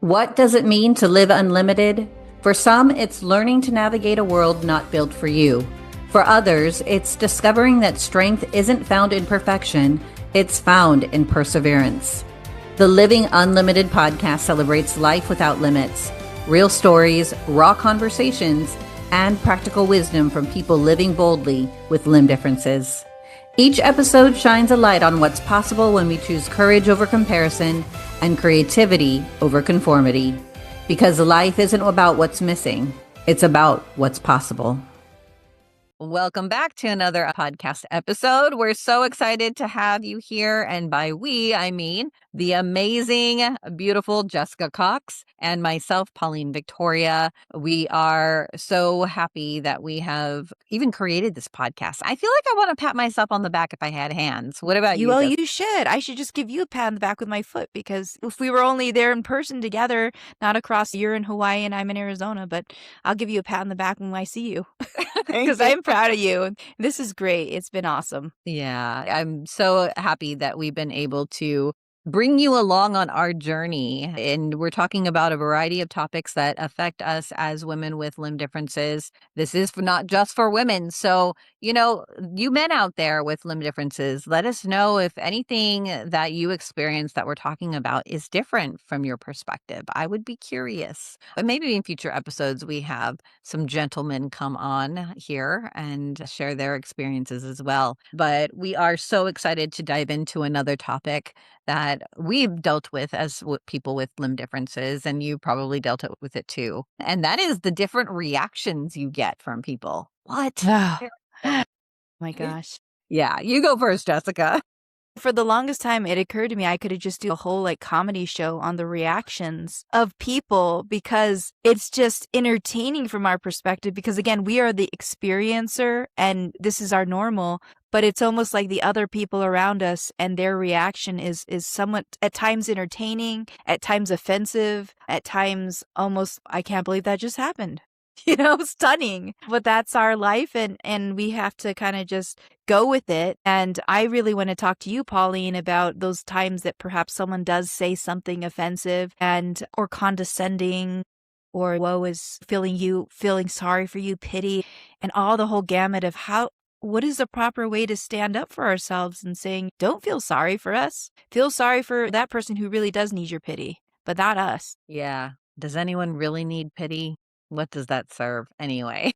What does it mean to live unlimited? For some, it's learning to navigate a world not built for you. For others, it's discovering that strength isn't found in perfection, it's found in perseverance. The Living Unlimited podcast celebrates life without limits, real stories, raw conversations, and practical wisdom from people living boldly with limb differences. Each episode shines a light on what's possible when we choose courage over comparison and creativity over conformity. Because life isn't about what's missing, it's about what's possible. Welcome back to another podcast episode. We're so excited to have you here. And by we, I mean the amazing, beautiful Jessica Cox and myself, Pauline Victoria. We are so happy that we have even created this podcast. I feel like I want to pat myself on the back if I had hands. What about you? Well, you should. I should just give you a pat on the back with my foot, because if we were only there in person together, not across, you're in Hawaii and I'm in Arizona, but I'll give you a pat on the back when I see you. Because I'm proud of you. This is great. It's been awesome. Yeah, I'm so happy that we've been able to bring you along on our journey. And we're talking about a variety of topics that affect us as women with limb differences. This is not just for women. So, you men out there with limb differences, let us know if anything that you experience that we're talking about is different from your perspective. I would be curious. But maybe in future episodes, we have some gentlemen come on here and share their experiences as well. But we are so excited to dive into another topic that we've dealt with as people with limb differences, and you probably dealt with it too. And that is the different reactions you get from people. What? Oh, my gosh. Yeah, you go first, Jessica. For the longest time, it occurred to me I could have just do a whole comedy show on the reactions of people, because it's just entertaining from our perspective. Because again, we are the experiencer and this is our normal, but it's almost like the other people around us and their reaction is somewhat at times entertaining, at times offensive, at times almost, I can't believe that just happened. Stunning. But that's our life, and we have to kind of just go with it. And I really want to talk to you, Pauline, about those times that perhaps someone does say something offensive or condescending, or woe is feeling sorry for you, pity, and all the whole gamut of what is the proper way to stand up for ourselves and saying, don't feel sorry for us. Feel sorry for that person who really does need your pity, but not us. Yeah. Does anyone really need pity? What does that serve anyway?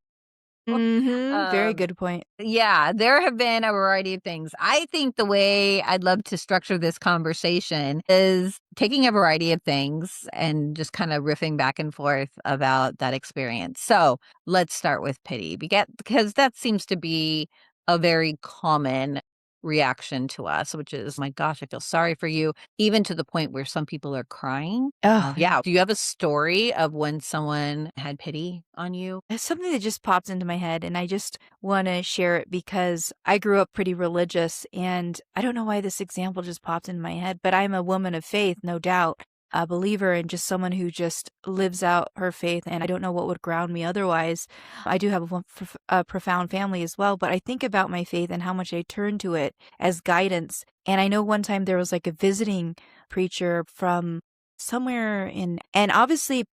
Very good point. Yeah, there have been a variety of things. I think the way I'd love to structure this conversation is taking a variety of things and just kind of riffing back and forth about that experience. So let's start with pity, because that seems to be a very common reaction to us, which is, my gosh, I feel sorry for you, even to the point where some people are crying. Oh, Yeah. Do you have a story of when someone had pity on you? it's something that just pops into my head, and I just want to share it because I grew up pretty religious, and I don't know why this example just popped into my head, but I'm a woman of faith, no doubt, a believer, and just someone who just lives out her faith, and I don't know what would ground me otherwise. I do have a profound family as well, but I think about my faith and how much I turn to it as guidance. And I know one time there was a visiting preacher from somewhere and obviously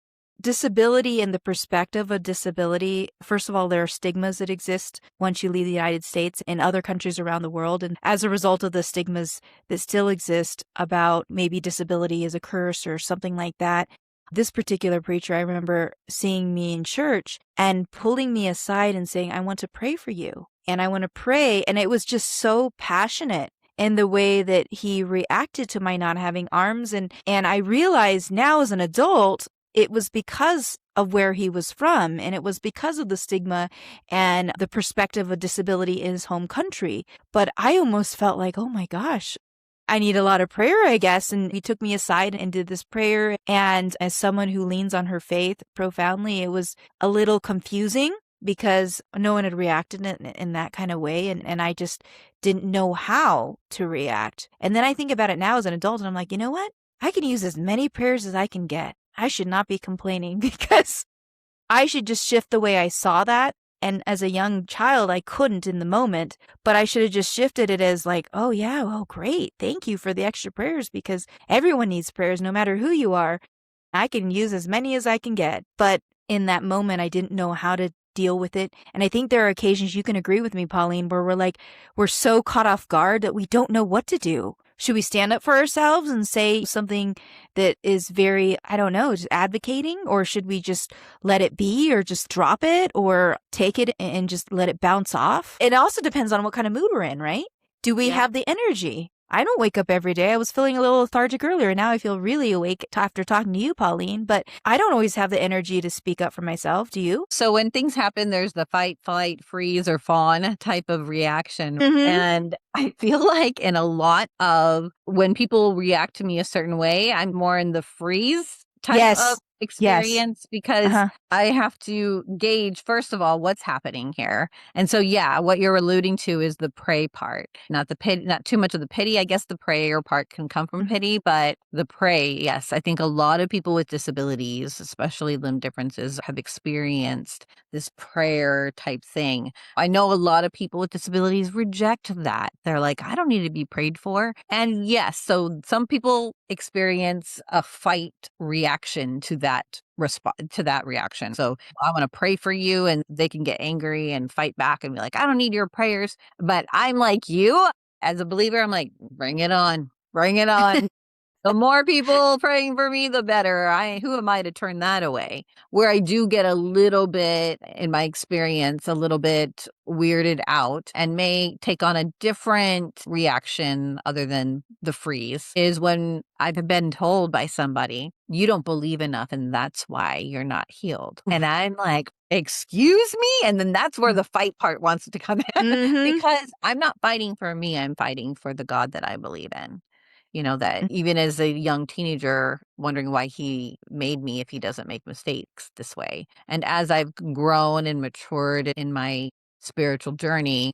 disability and the perspective of disability. First of all, there are stigmas that exist once you leave the United States and other countries around the world. And as a result of the stigmas that still exist about maybe disability as a curse or something like that, this particular preacher, I remember seeing me in church and pulling me aside and saying, I want to pray for you. And I want to pray. And it was just so passionate in the way that he reacted to my not having arms. And I realized now as an adult, it was because of where he was from, and it was because of the stigma and the perspective of disability in his home country. But I almost felt like, oh my gosh, I need a lot of prayer, I guess. And he took me aside and did this prayer. And as someone who leans on her faith profoundly, it was a little confusing because no one had reacted in that kind of way. And I just didn't know how to react. And then I think about it now as an adult, and I'm like, you know what? I can use as many prayers as I can get. I should not be complaining, because I should just shift the way I saw that. And as a young child, I couldn't in the moment, but I should have just shifted it as like, oh yeah, oh great. Thank you for the extra prayers, because everyone needs prayers no matter who you are. I can use as many as I can get. But in that moment, I didn't know how to deal with it. And I think there are occasions you can agree with me, Pauline, where we're so caught off guard that we don't know what to do. Should we stand up for ourselves and say something that is very, I don't know, just advocating? Or should we just let it be or just drop it or take it and just let it bounce off? It also depends on what kind of mood we're in, right? Do we have the energy? I don't wake up every day. I was feeling a little lethargic earlier. Now I feel really awake after talking to you, Pauline, but I don't always have the energy to speak up for myself. Do you? So when things happen, there's the fight, flight, freeze, or fawn type of reaction. Mm-hmm. And I feel like in a lot of when people react to me a certain way, I'm more in the freeze type of Yes. experience because Uh-huh. I have to gauge, first of all, what's happening here. And so, yeah, what you're alluding to is the pray part, not the pity, not too much of the pity. I guess the prayer part can come from pity, but the pray, yes. I think a lot of people with disabilities, especially limb differences, have experienced this prayer type thing. I know a lot of people with disabilities reject that. They're like, I don't need to be prayed for. And yes, so some people experience a fight reaction to that reaction. So I want to pray for you and they can get angry and fight back and be like, I don't need your prayers. But I'm like you as a believer, I'm like, bring it on. Bring it on. The more people praying for me, the better. Who am I to turn that away? Where I do get a little bit, in my experience, a little bit weirded out and may take on a different reaction other than the freeze is when I've been told by somebody, you don't believe enough and that's why you're not healed. And I'm like, excuse me? And then that's where the fight part wants to come in Mm-hmm. because I'm not fighting for me. I'm fighting for the God that I believe in. That even as a young teenager, wondering why he made me if he doesn't make mistakes this way. And as I've grown and matured in my spiritual journey,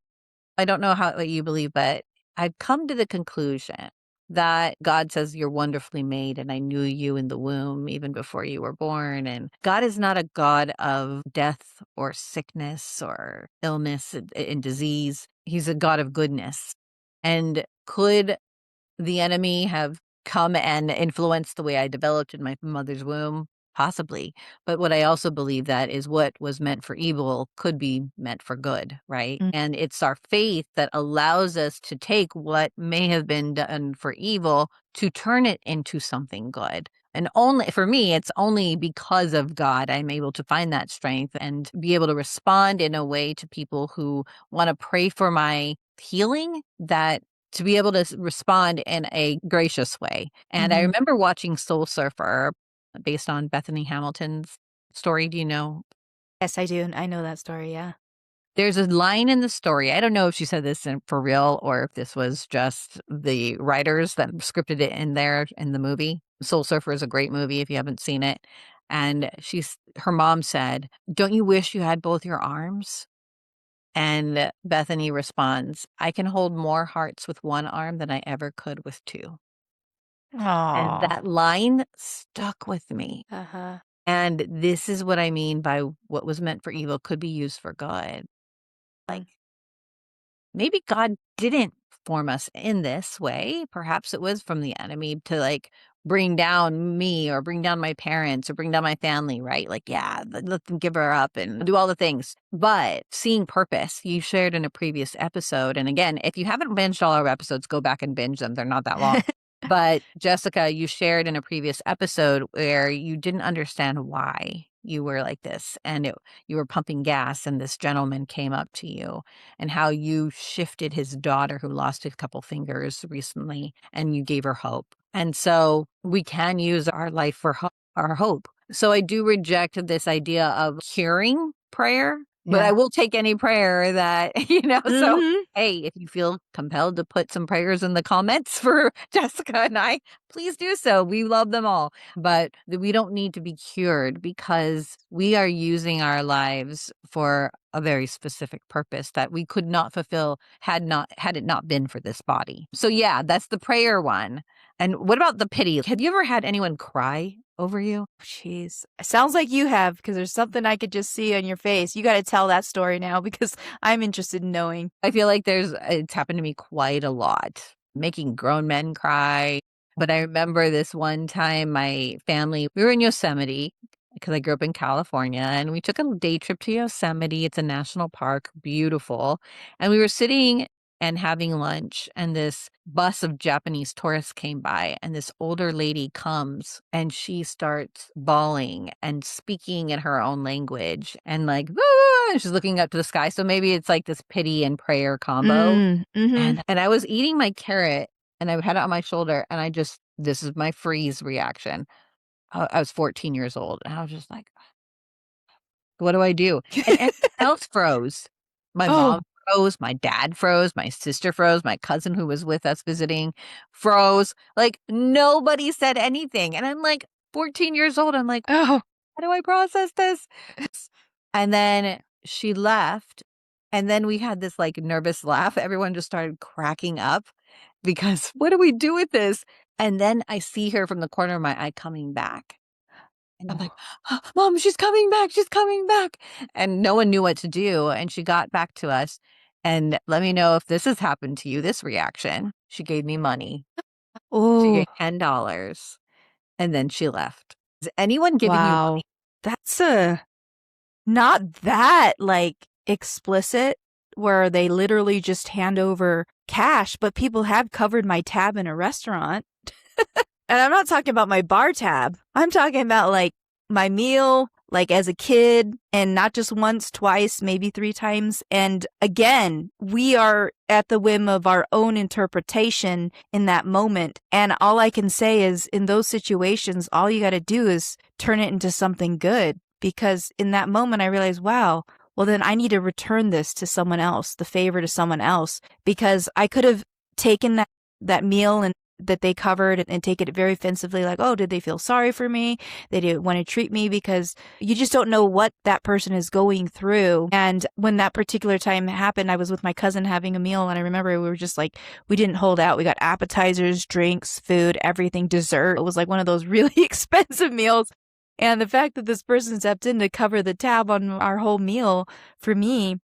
I don't know what you believe, but I've come to the conclusion that God says you're wonderfully made and I knew you in the womb even before you were born. And God is not a God of death or sickness or illness and disease. He's a God of goodness. And could the enemy have come and influenced the way I developed in my mother's womb? Possibly. But what I also believe that is what was meant for evil could be meant for good, right? And it's our faith that allows us to take what may have been done for evil to turn it into something good. And only for me, it's only because of God I'm able to find that strength and be able to respond in a way to people who want to pray for my healing, that to be able to respond in a gracious way. And I remember watching Soul Surfer based on Bethany Hamilton's story. Do you know? Yes, I do. I know that story. Yeah. There's a line in the story. I don't know if she said this for real or if this was just the writers that scripted it in there in the movie. Soul Surfer is a great movie if you haven't seen it. And her mom said, don't you wish you had both your arms? And Bethany responds, I can hold more hearts with one arm than I ever could with two. And Oh. that line stuck with me. Uh-huh. And this is what I mean by what was meant for evil could be used for good. Like maybe God didn't form us in this way. Perhaps it was from the enemy to bring down me or bring down my parents or bring down my family, right? Yeah, let them give her up and do all the things. But seeing purpose, you shared in a previous episode. And again, if you haven't binged all our episodes, go back and binge them. They're not that long. But Jessica, you shared in a previous episode where you didn't understand why you were like this and you were pumping gas and this gentleman came up to you and how you shifted his daughter who lost a couple fingers recently and you gave her hope. And so we can use our life for our hope. So I do reject this idea of curing prayer, but I will take any prayer that, so hey, if you feel compelled to put some prayers in the comments for Jessica and I, please do so. We love them all. But we don't need to be cured because we are using our lives for a very specific purpose that we could not fulfill had it not been for this body. So yeah, that's the prayer one. And what about the pity? Have you ever had anyone cry over you? Jeez. Sounds like you have, because there's something I could just see on your face. You got to tell that story now because I'm interested in knowing. I feel like it's happened to me quite a lot. Making grown men cry, But I remember this one time my family, we were in Yosemite because I grew up in California, and we took a day trip to Yosemite. It's a national park, beautiful. And we were sitting and having lunch, and this bus of Japanese tourists came by, and this older lady comes and she starts bawling and speaking in her own language and like, "Ah," and she's looking up to the sky. So maybe it's like this pity and prayer combo. Mm-hmm. And I was eating my carrot and I had it on my shoulder and this is my freeze reaction. I was 14 years old and I was just like, what do I do? And everyone else froze. My Oh, mom froze, my dad froze, my sister froze, my cousin who was with us visiting froze. Like nobody said anything. And I'm like 14 years old. I'm like, oh, how do I process this? And then she left. And then we had this like nervous laugh. Everyone just started cracking up because what do we do with this? And then I see her from the corner of my eye coming back. And I'm like, "Oh, Mom, she's coming back. She's coming back." And no one knew what to do. And she got back to us and let me know if this has happened to you, this reaction. She gave me money. She oh, gave $10 and then she left. Has anyone given you money? wow. That's not that like explicit where they literally just hand over cash, but people have covered my tab in a restaurant. And I'm not talking about my bar tab. I'm talking about like my meal, like as a kid, and not just once, twice, maybe 3 times. And again, we are at the whim of our own interpretation in that moment. And all I can say is in those situations, all you got to do is turn it into something good. Because in that moment, I realized, wow, well, then I need to return this to someone else, the favor to someone else, because I could have taken that meal and that they covered and take it very offensively, like, oh, did they feel sorry for me? They didn't want to treat me, because you just don't know what that person is going through. And when that particular time happened, I was with my cousin having a meal, and I remember we were just like, we didn't hold out. We got appetizers, drinks, food, everything, dessert. It was like one of those really expensive meals. And the fact that this person stepped in to cover the tab on our whole meal, for me,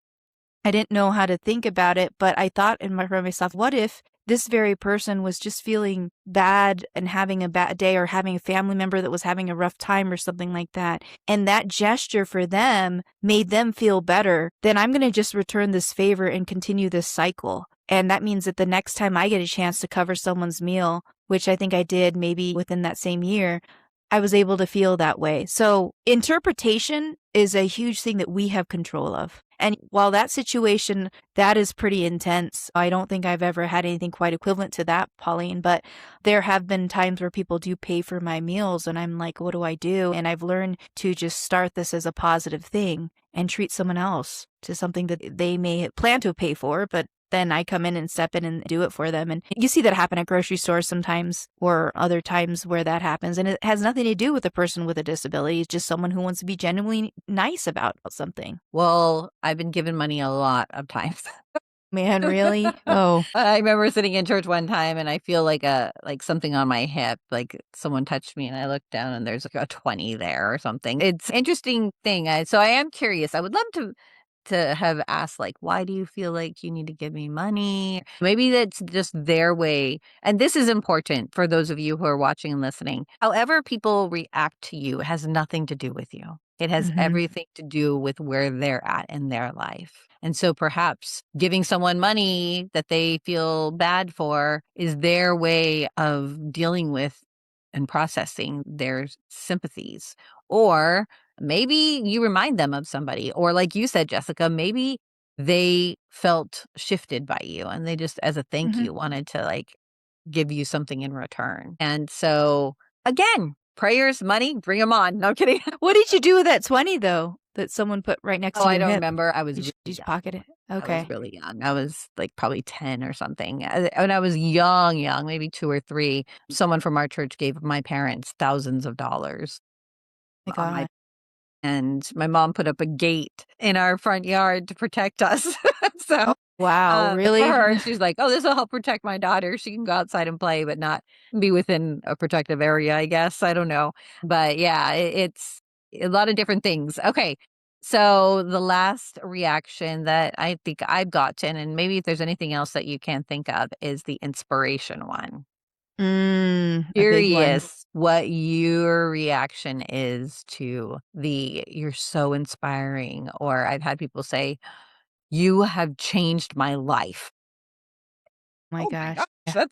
I didn't know how to think about it, but I thought for myself, what if this very person was just feeling bad and having a bad day, or having a family member that was having a rough time or something like that, and that gesture for them made them feel better, then I'm going to just return this favor and continue this cycle. And that means that the next time I get a chance to cover someone's meal, which I think I did maybe within that same year, I was able to feel that way. So interpretation is a huge thing that we have control of. And while that situation, that is pretty intense, I don't think I've ever had anything quite equivalent to that, Pauline, but there have been times where people do pay for my meals and I'm like, what do I do? And I've learned to just start this as a positive thing and treat someone else to something that they may plan to pay for, but then I come in and step in and do it for them. And you see that happen at grocery stores sometimes, or other times where that happens. And it has nothing to do with a person with a disability. It's just someone who wants to be genuinely nice about something. Well, I've been given money a lot of times. Man, really? Oh, I remember sitting in church one time and I feel like something on my hip, like someone touched me and I looked down and there's like a 20 there or something. It's an interesting thing. So I am curious. I would love to have asked, like, why do you feel like you need to give me money? Maybe that's just their way. And this is important for those of you who are watching and listening. However people react to you has nothing to do with you. It has mm-hmm. everything to do with where they're at in their life. And so perhaps giving someone money that they feel bad for is their way of dealing with and processing their sympathies. Or maybe you remind them of somebody, or like you said, Jessica, maybe they felt shifted by you and they just, as a thank Mm-hmm. you, wanted to like give you something in return. And so, again, prayers, money, bring them on. No kidding. What did you do with that 20 though, that someone put right next Oh, to I your don't hip? remember. I was Did you really just young. pocket it? I was Okay. really young. I was like probably 10 or something. When I was young, maybe 2 or 3, someone from our church gave my parents thousands of dollars My on my God. and my mom put up a gate in our front yard to protect us. So, Oh, wow. for Really? her, she's like, "Oh, this will help protect my daughter. She can go outside and play, but not be within a protective area, I guess. I don't know." But yeah, it's a lot of different things. Okay. So the last reaction that I think I've gotten, and maybe if there's anything else that you can think of, is the inspiration one. A big one. Curious what your reaction is to "you're so inspiring," or I've had people say, "You have changed my life." My Oh my gosh. gosh,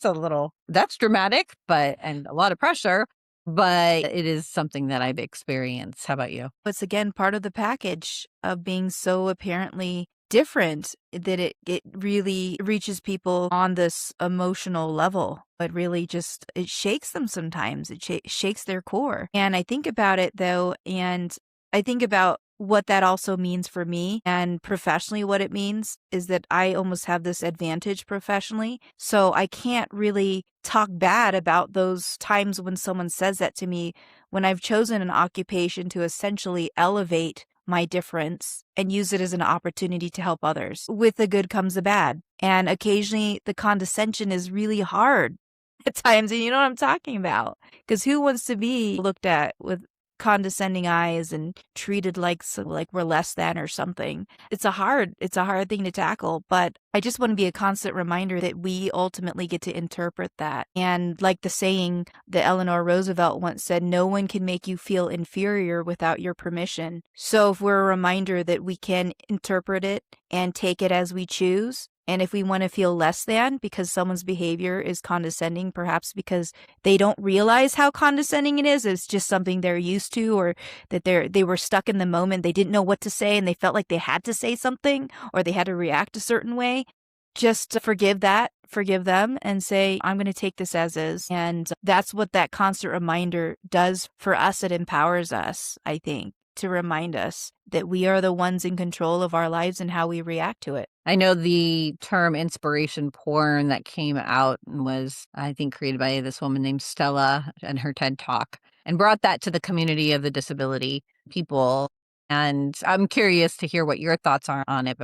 that's dramatic, and a lot of pressure, but it is something that I've experienced. How about you? It's again part of the package of being so apparently different that it really reaches people on this emotional level. It really just it shakes them sometimes. It shakes their core. And I think about it though, and I think about what that also means for me and professionally what it means is that I almost have this advantage professionally. So I can't really talk bad about those times when someone says that to me when I've chosen an occupation to essentially elevate my difference and use it as an opportunity to help others. With the good comes the bad. And occasionally the condescension is really hard at times. And you know what I'm talking about? Because who wants to be looked at with condescending eyes and treated like like we're less than or something? It's a hard thing to tackle, but I just want to be a constant reminder that we ultimately get to interpret that. And like the saying that Eleanor Roosevelt once said, no one can make you feel inferior without your permission. So if we're a reminder that we can interpret it and take it as we choose, and if we want to feel less than because someone's behavior is condescending, perhaps because they don't realize how condescending it is, it's just something they're used to, or that they were stuck in the moment, they didn't know what to say and they felt like they had to say something or they had to react a certain way, just forgive them and say, I'm going to take this as is. And that's what that constant reminder does for us. It empowers us, I think, to remind us that we are the ones in control of our lives and how we react to it. I know the term inspiration porn that came out and was, I think, created by this woman named Stella and her TED Talk and brought that to the community of the disability people. And I'm curious to hear what your thoughts are on it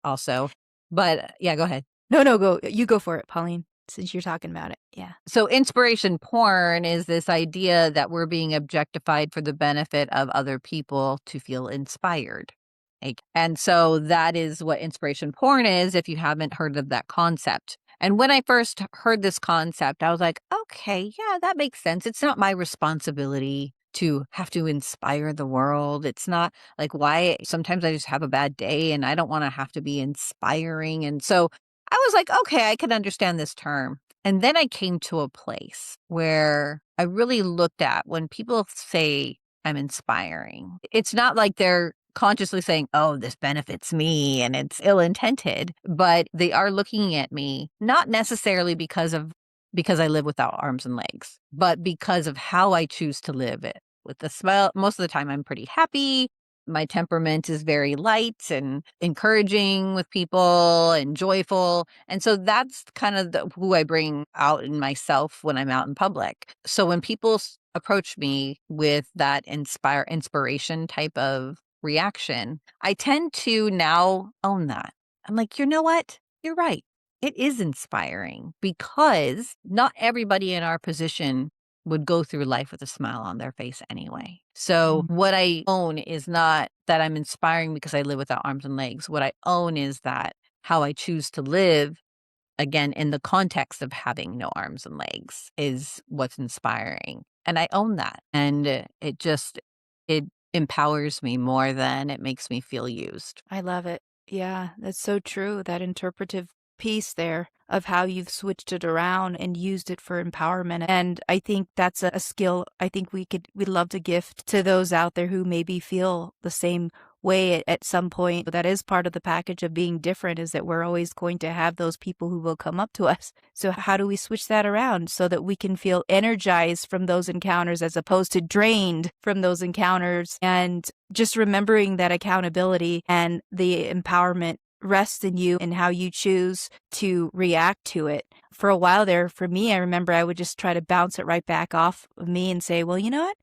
also. But yeah, go ahead. No, go. You go for it, Pauline, since you're talking about it. Yeah. So inspiration porn is this idea that we're being objectified for the benefit of other people to feel inspired. And so that is what inspiration porn is, if you haven't heard of that concept. And when I first heard this concept, I was like, okay, yeah, that makes sense. It's not my responsibility to have to inspire the world. It's not like why sometimes I just have a bad day and I don't want to have to be inspiring. And so I was like, okay, I can understand this term. And then I came to a place where I really looked at when people say I'm inspiring, it's not like they're consciously saying, oh, this benefits me and it's ill intended, but they are looking at me not necessarily because I live without arms and legs, but because of how I choose to live it with a smile. Most of the time, I'm pretty happy. My temperament is very light and encouraging with people and joyful. And so that's kind of who I bring out in myself when I'm out in public. So when people approach me with that inspiration type of reaction, I tend to now own that. I'm like, you know what? You're right. It is inspiring because not everybody in our position would go through life with a smile on their face anyway. So what I own is not that I'm inspiring because I live without arms and legs. What I own is that how I choose to live, again, in the context of having no arms and legs, is what's inspiring. And I own that. And it empowers me more than it makes me feel used. I love it. Yeah, that's so true. That interpretive piece there of how you've switched it around and used it for empowerment. And I think that's a skill I think we'd love to gift to those out there who maybe feel the same way at some point. But that is part of the package of being different, is that we're always going to have those people who will come up to us. So how do we switch that around so that we can feel energized from those encounters as opposed to drained from those encounters? And just remembering that accountability and the empowerment rests in you and how you choose to react to it. For a while there, for me, I remember I would just try to bounce it right back off of me and say, well, you know what?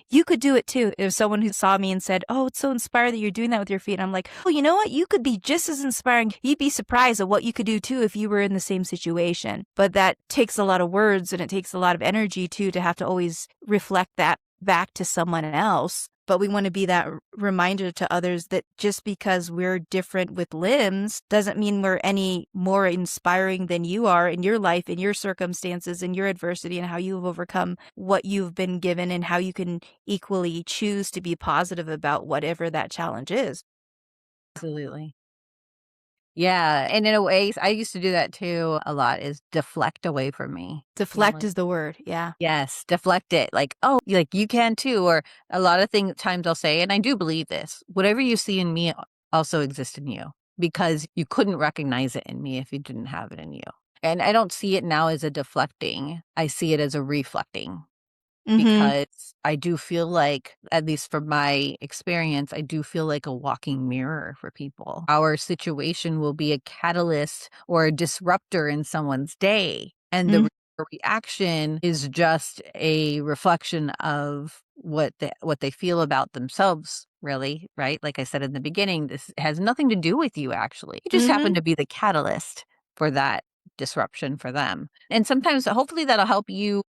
You could do it too. If someone who saw me and said, oh, it's so inspiring that you're doing that with your feet. I'm like, well, you know what? You could be just as inspiring. You'd be surprised at what you could do too if you were in the same situation. But that takes a lot of words and it takes a lot of energy too to have to always reflect that back to someone else. but we want to be that reminder to others that just because we're different with limbs doesn't mean we're any more inspiring than you are in your life, in your circumstances, in your adversity, and how you've overcome what you've been given, and how you can equally choose to be positive about whatever that challenge is. Absolutely. Yeah, and in a way, I used to do that too a lot, is deflect away from me. Deflect is the word. Yeah. Yes, deflect it. Like, "Oh, like, you can too," or a lot of times I'll say, and I do believe this, "Whatever you see in me also exists in you, because you couldn't recognize it in me if you didn't have it in you." And I don't see it now as a deflecting, I see it as a reflecting. Mm-hmm. Because I do feel like, at least from my experience, I do feel like a walking mirror for people. Our situation will be a catalyst or a disruptor in someone's day, and the reaction is just a reflection of what they feel about themselves, really, right? Like I said in the beginning, this has nothing to do with you, actually. You just Mm-hmm. happen to be the catalyst for that disruption for them. And sometimes, hopefully, that'll help you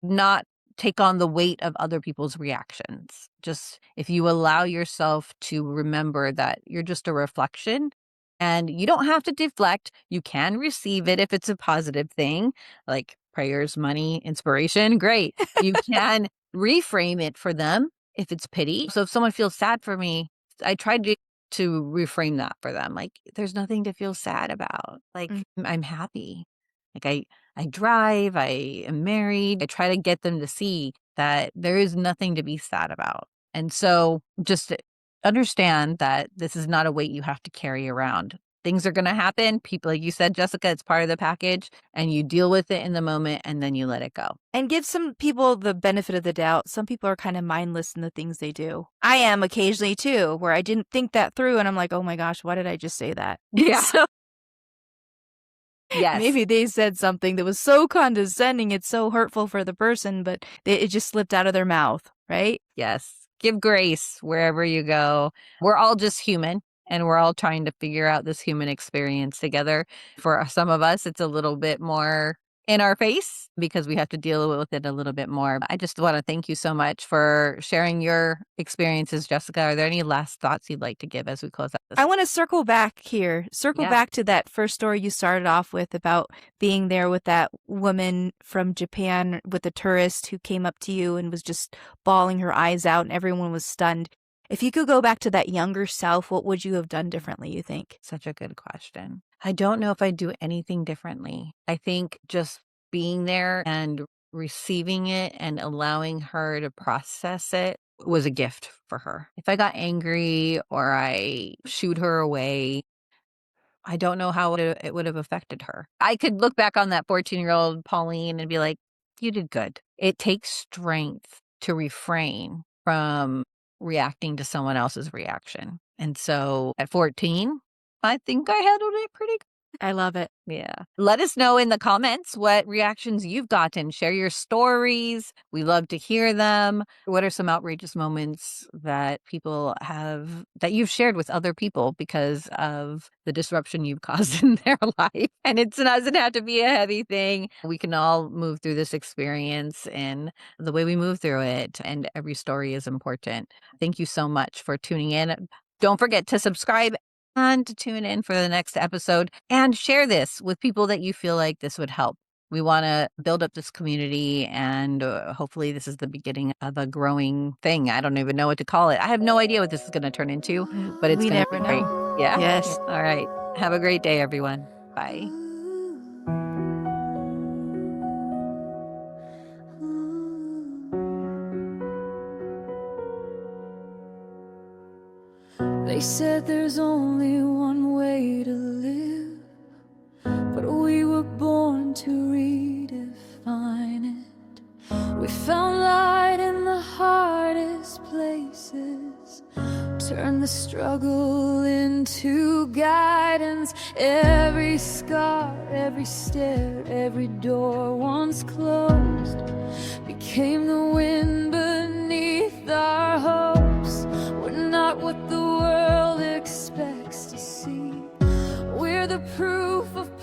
not take on the weight of other people's reactions. Just if you allow yourself to remember that you're just a reflection, and you don't have to deflect, you can receive it if it's a positive thing, like prayers, money, inspiration, great. You can reframe it for them if it's pity. So if someone feels sad for me, I try to reframe that for them. Like, there's nothing to feel sad about. Like, I'm happy. Like, I drive, I am married. I try to get them to see that there is nothing to be sad about. And so just understand that this is not a weight you have to carry around. Things are going to happen. People, like you said, Jessica, it's part of the package, and you deal with it in the moment and then you let it go. And give some people the benefit of the doubt. Some people are kind of mindless in the things they do. I am occasionally too, where I didn't think that through and I'm like, oh my gosh, why did I just say that? Yeah. So Yes. maybe they said something that was so condescending, it's so hurtful for the person, but it just slipped out of their mouth, right? Yes. Give grace wherever you go. We're all just human, and we're all trying to figure out this human experience together. For some of us, it's a little bit more in our face because we have to deal with it a little bit more. I just want to thank you so much for sharing your experiences, Jessica. Are there any last thoughts you'd like to give as we close out this? I want to circle back here, Yeah. back to that first story you started off with about being there with that woman from Japan with the tourist who came up to you and was just bawling her eyes out and everyone was stunned. If you could go back to that younger self, what would you have done differently, you think? Such a good question. I don't know if I'd do anything differently. I think just being there and receiving it and allowing her to process it was a gift for her. If I got angry or I shooed her away, I don't know how it would have affected her. I could look back on that 14-year-old Pauline and be like, you did good. It takes strength to refrain from reacting to someone else's reaction. And so at 14, I think I handled it pretty good. I love it. Yeah. Let us know in the comments what reactions you've gotten. Share your stories. We love to hear them. What are some outrageous moments that people have that you've shared with other people because of the disruption you've caused in their life? And it doesn't have to be a heavy thing. We can all move through this experience in the way we move through it. And every story is important. Thank you so much for tuning in. Don't forget to subscribe and to tune in for the next episode and share this with people that you feel like this would help. We want to build up this community, and hopefully this is the beginning of a growing thing. I don't even know what to call it. I have no idea what this is going to turn into, but it's We going to never be great. know. Yeah? Yes. All right. Have a great day, everyone. Bye. They said there's only one way to live, but we were born to redefine it. We found light in the hardest places, turned the struggle into guidance. Every scar, every stair, every door once closed became the wind beneath our hopes. We're not what the world expects to see. We're the proof of